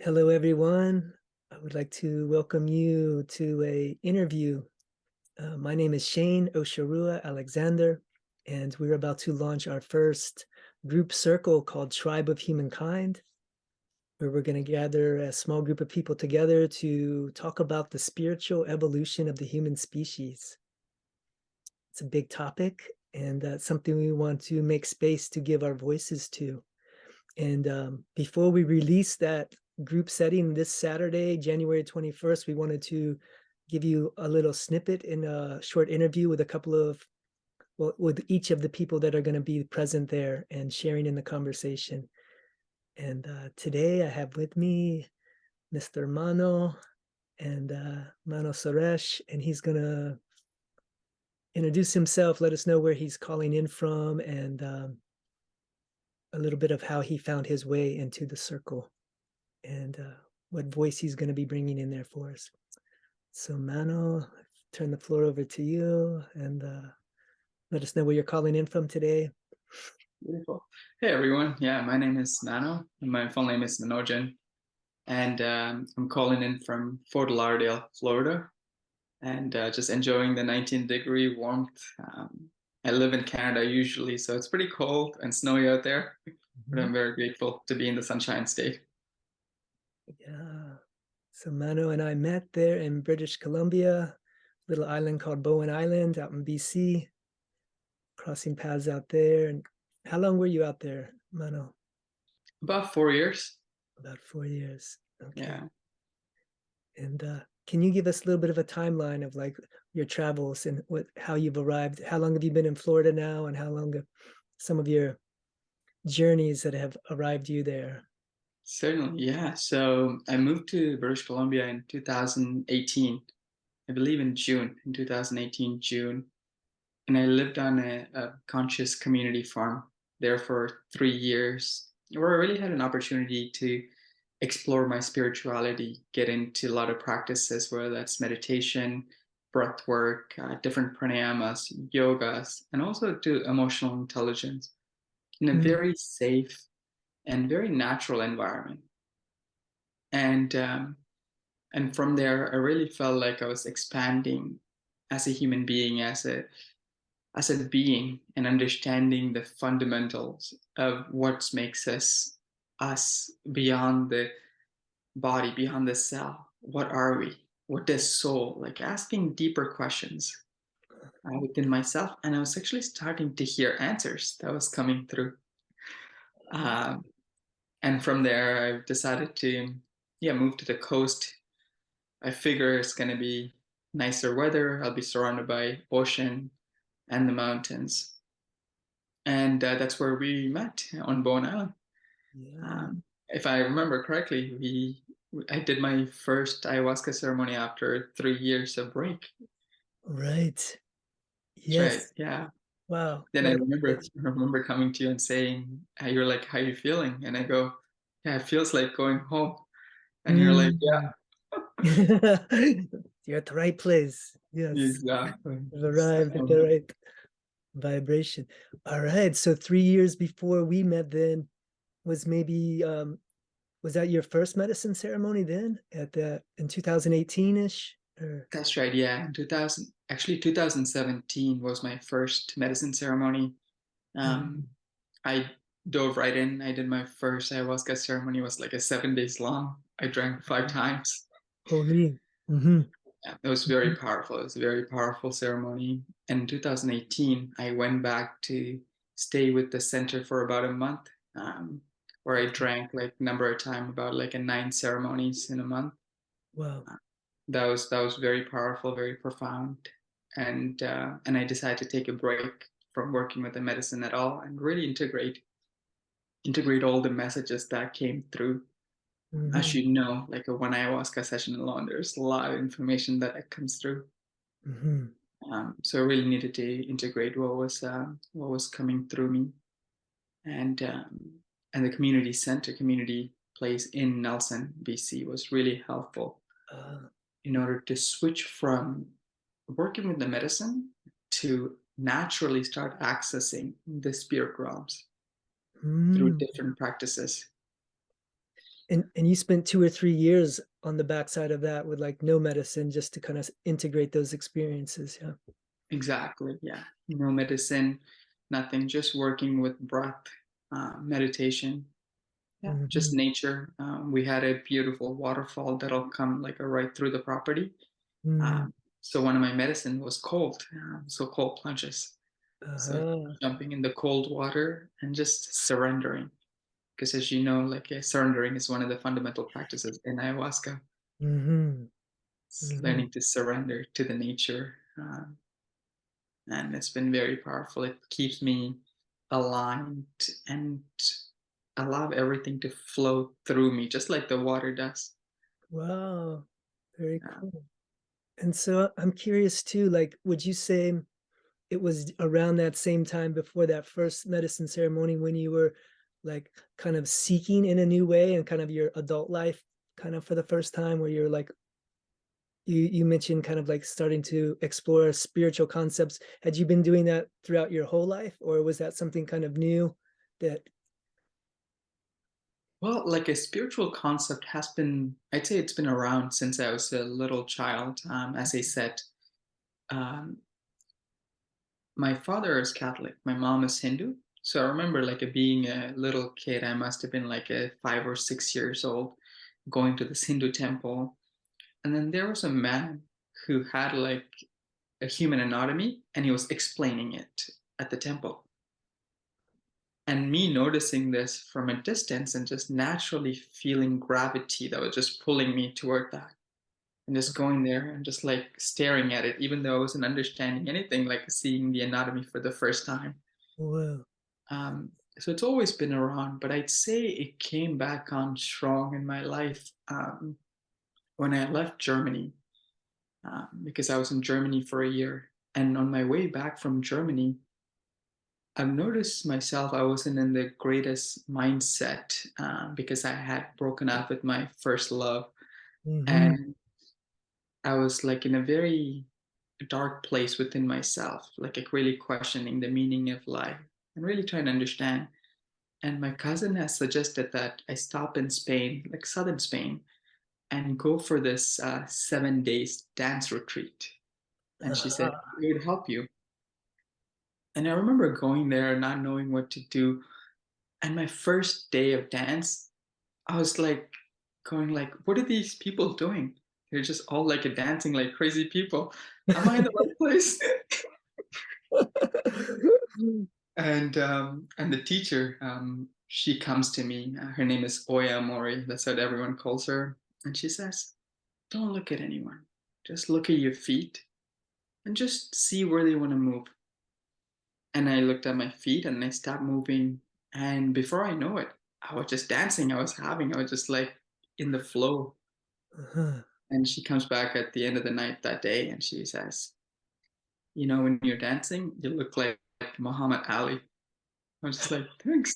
Hello, everyone. I would like to welcome you to a interview. My name is Shane Osharua Alexander, and we're about to launch our first group circle called Tribe of Humankind, where we're going to gather a small group of people together to talk about the spiritual evolution of the human species. It's a big topic, and that's something we want to make space to give our voices to. And before we release that group setting this Saturday, January 21st, we wanted to give you a little snippet in a short interview with a couple of, well, with each of the people that are going to be present there and sharing in the conversation. And today I have with me Mr. Mano and Mano Suresh, and he's going to introduce himself, let us know where he's calling in from, and a little bit of how he found his way into the circle and what voice he's going to be bringing in there for us. So Mano, turn the floor over to you and let us know where you're calling in from today. Beautiful. Hey everyone. Yeah, my name is Mano, and my full name is Manojan, and I'm calling in from Fort Lauderdale, Florida, and just enjoying the 19-degree warmth. I live in Canada usually, so it's pretty cold and snowy out there, but I'm very grateful to be in the Sunshine State. Yeah. So Mano and I met there in British Columbia, little island called Bowen Island out in BC, crossing paths out there. And how long were you out there, Mano? About 4 years. About 4 years. Okay. Yeah. And can you give us a little bit of a timeline of like your travels and how you've arrived? How long have you been in Florida now, and how long have some of your journeys that have arrived you there? Certainly, yeah. So I moved to British Columbia in 2018, I believe in June, in 2018, June. And I lived on a conscious community farm there for 3 years, where I really had an opportunity to explore my spirituality, get into a lot of practices, whether that's meditation, breath work, different pranayamas, yogas, and also to emotional intelligence in a Mm. very safe and very natural environment. And and from there, I really felt like I was expanding as a human being, as a being, and understanding the fundamentals of what makes us beyond the body, beyond the cell. What are we? What does soul? Like asking deeper questions within myself, and I was actually starting to hear answers that was coming through. Um, and from there, I decided to move to the coast. I figure it's gonna be nicer weather. I'll be surrounded by ocean and the mountains, and that's where we met on Bowen Island. Yeah. If I remember correctly, I did my first ayahuasca ceremony after 3 years of break. Right. That's right. Yes. Yeah. Wow. Then I What a remember privilege. I remember coming to you and saying, you're like, how are you feeling? And I go, yeah, it feels like going home. And you're like, Mm. You're at the right place. yeah, Yes. exactly. You've arrived at the So, right vibration. All right. So 3 years before we met then was maybe was that your first medicine ceremony then at the in 2018-ish? Or that's right. Yeah. In 2000, actually 2017 was my first medicine ceremony. Um, Mhm. I dove right in. I did my first ayahuasca ceremony. It was like a 7 days long. I drank 5 times. Holy. Hmm. Yeah, it was very powerful. It was a very powerful ceremony. And in 2018, I went back to stay with the center for about a month, where I drank like number of time, about like a 9 ceremonies in a month. Wow. That was very powerful, very profound. And I decided to take a break from working with the medicine at all and really integrate all the messages that came through. As Hmm. you know, like a one ayahuasca session alone, there's a lot of information that comes through. Hmm. So I really needed to integrate what was coming through me, and and the community center, community place in Nelson, BC, was really helpful Uh, in order to switch from working with the medicine to naturally start accessing the spirit realms through mm. different practices. And you spent 2 or 3 years on the backside of that with like no medicine just to kind of integrate those experiences. Yeah. Exactly. Yeah. No medicine, nothing, just working with breath, meditation. Yeah. Just Hmm. nature. We had a beautiful waterfall that'll come like right through the property. Mm. Um, so one of my medicine was cold, so cold plunges. So Uh-huh. jumping in the cold water and just surrendering. Because as you know, like surrendering is one of the fundamental practices in ayahuasca. Hmm. It's Hmm. learning to surrender to the nature. And it's been very powerful. It keeps me aligned and allow everything to flow through me, just like the water does. Wow. Very Uh, cool. And so I'm curious too, like, would you say it was around that same time before that first medicine ceremony when you were like kind of seeking in a new way and kind of your adult life kind of for the first time where you're like you mentioned kind of like starting to explore spiritual concepts. Had you been doing that throughout your whole life, or was that something kind of new that well, like a spiritual concept has been, I'd say it's been around since I was a little child. As I said, um, my father is Catholic, my mom is Hindu. So I remember like being a little kid, I must have been like 5 or 6 years old, going to this Hindu temple. And then there was a man who had like a human anatomy and he was explaining it at the temple. And me noticing this from a distance and just naturally feeling gravity that was just pulling me toward that. And just going there and just like staring at it, even though I wasn't understanding anything, like seeing the anatomy for the first time. whoa. So it's always been around, but I'd say it came back on strong in my life when I left Germany, because I was in Germany for a year. And on my way back from Germany, I've noticed myself I wasn't in the greatest mindset because I had broken up with my first love. Mm-hmm. And I was like in a very dark place within myself, like really questioning the meaning of life and really trying to understand. And my cousin has suggested that I stop in Spain, like southern Spain, and go for this 7 days dance retreat. And she said, Uh-huh. it would help you. And I remember going there, not knowing what to do. And my first day of dance, I was like going like, what are these people doing? They're just all like dancing like crazy people. Am I in the right place? And the teacher, she comes to me. Her name is Oya Mori. That's what everyone calls her. And she says, "Don't look at anyone. Just look at your feet and just see where they want to move." And I looked at my feet and I stopped moving. And before I know it, I was just dancing. I was just like in the flow. Uh-huh. And she comes back at the end of the night that day and she says, when you're dancing, you look like Muhammad Ali. I was just like, thanks.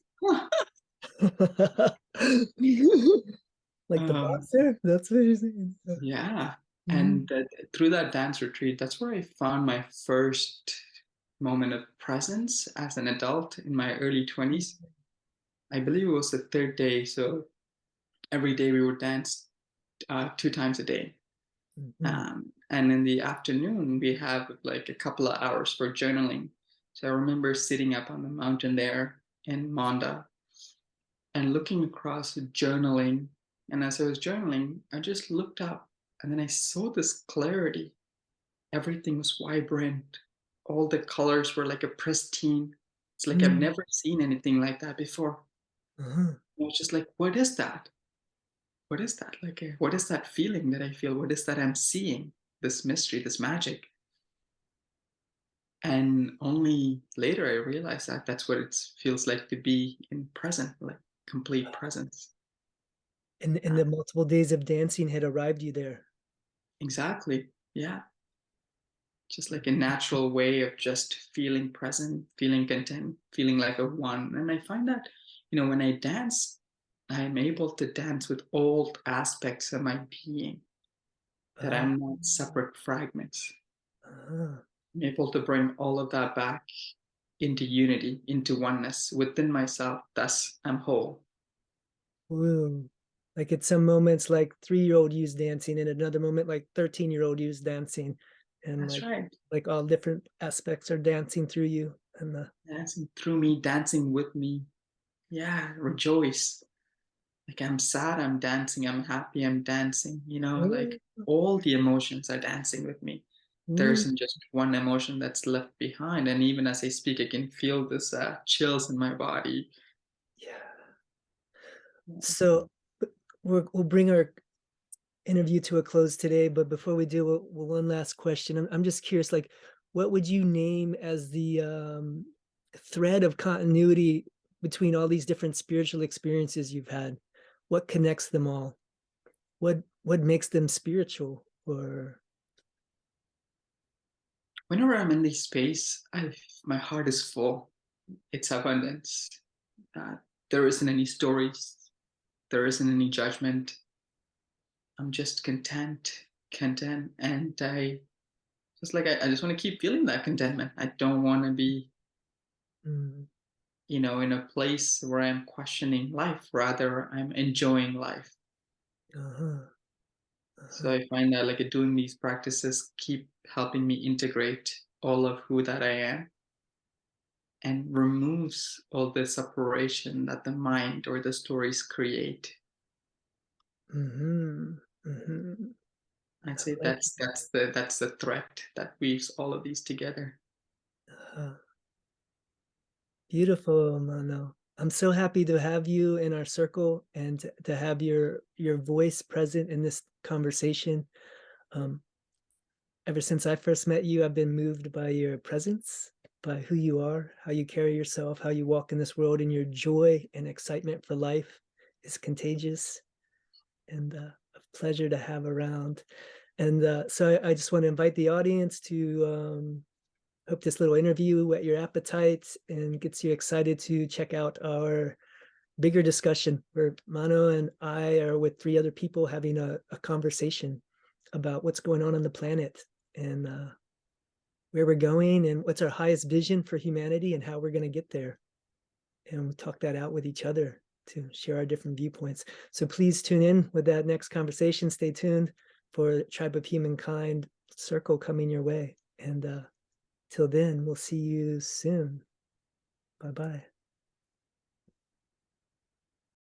Like the um, boxer? That's what you're saying. yeah. Mhm. And through that dance retreat, that's where I found my first moment of presence as an adult in my early 20s. I believe it was the third day. So every day we would dance 2 times a day. Mhm. And in the afternoon, we have like a couple of hours for journaling. So I remember sitting up on the mountain there in Manda and looking across, journaling. And as I was journaling, I just looked up and then I saw this clarity. Everything was vibrant. All the colors were like a pristine. It's like I've Mhm. never seen anything like that before. Uh-huh. I was just like, what is that? What is that? Like, what is that feeling that I feel? What is that I'm seeing? This mystery, this magic. And only later I realized that that's what it feels like to be in present, like complete presence. And Uh, the multiple days of dancing had arrived you there. exactly. Yeah. Just like a natural way of just feeling present, feeling content, feeling like a one. And I find that, when I dance, I'm able to dance with all aspects of my being, that Ah, I'm not separate fragments. uh-huh. I'm able to bring all of that back into unity, into oneness within myself. Thus, I'm whole. Whoa. Like at some moments, like 3-year-old you's dancing, and another moment, like 13-year-old you's dancing, and That's right. like all different aspects are dancing through you, and Dancing through me, dancing with me. Yeah, rejoice. Like I'm sad, I'm dancing. I'm happy, I'm dancing. Like all the emotions are dancing with me. There mm, isn't just one emotion that's left behind. And even as I speak, I can feel this chills in my body. yeah. Yeah. So we'll bring our interview to a close today, but before we do, one last question. I'm just curious, like, what would you name as the thread of continuity between all these different spiritual experiences you've had? What connects them all? What makes them spiritual? Or Whenever I'm in this space, my heart is full. It's abundance. Uh, there isn't any stories. There isn't any judgment. I'm just content, and I just want to keep feeling that contentment. I don't want to be, mm, in a place where I'm questioning life. Rather, I'm enjoying life. uh-huh, So uh-huh, I find that like doing these practices keep helping me integrate all of who that I am and removes all the separation that the mind or the stories create. mm-hmm, mm-hmm. I'd I say like that's the thread that weaves all of these together. beautiful, Mano. I'm so happy to have you in our circle and to have your voice present in this conversation. Um, Ever since I first met you, I've been moved by your presence, by who you are, how you carry yourself, how you walk in this world, and your joy and excitement for life is contagious and a pleasure to have around. And so I just want to invite the audience to hope this little interview whet your appetites and gets you excited to check out our bigger discussion where Mano and I are with 3 other people having a conversation about what's going on the planet and where we're going and what's our highest vision for humanity and how we're going to get there. And we'll talk that out with each other to share our different viewpoints. So please tune in with that next conversation. Stay tuned for Tribe of Humankind Circle coming your way. And till then, we'll see you soon. Bye bye.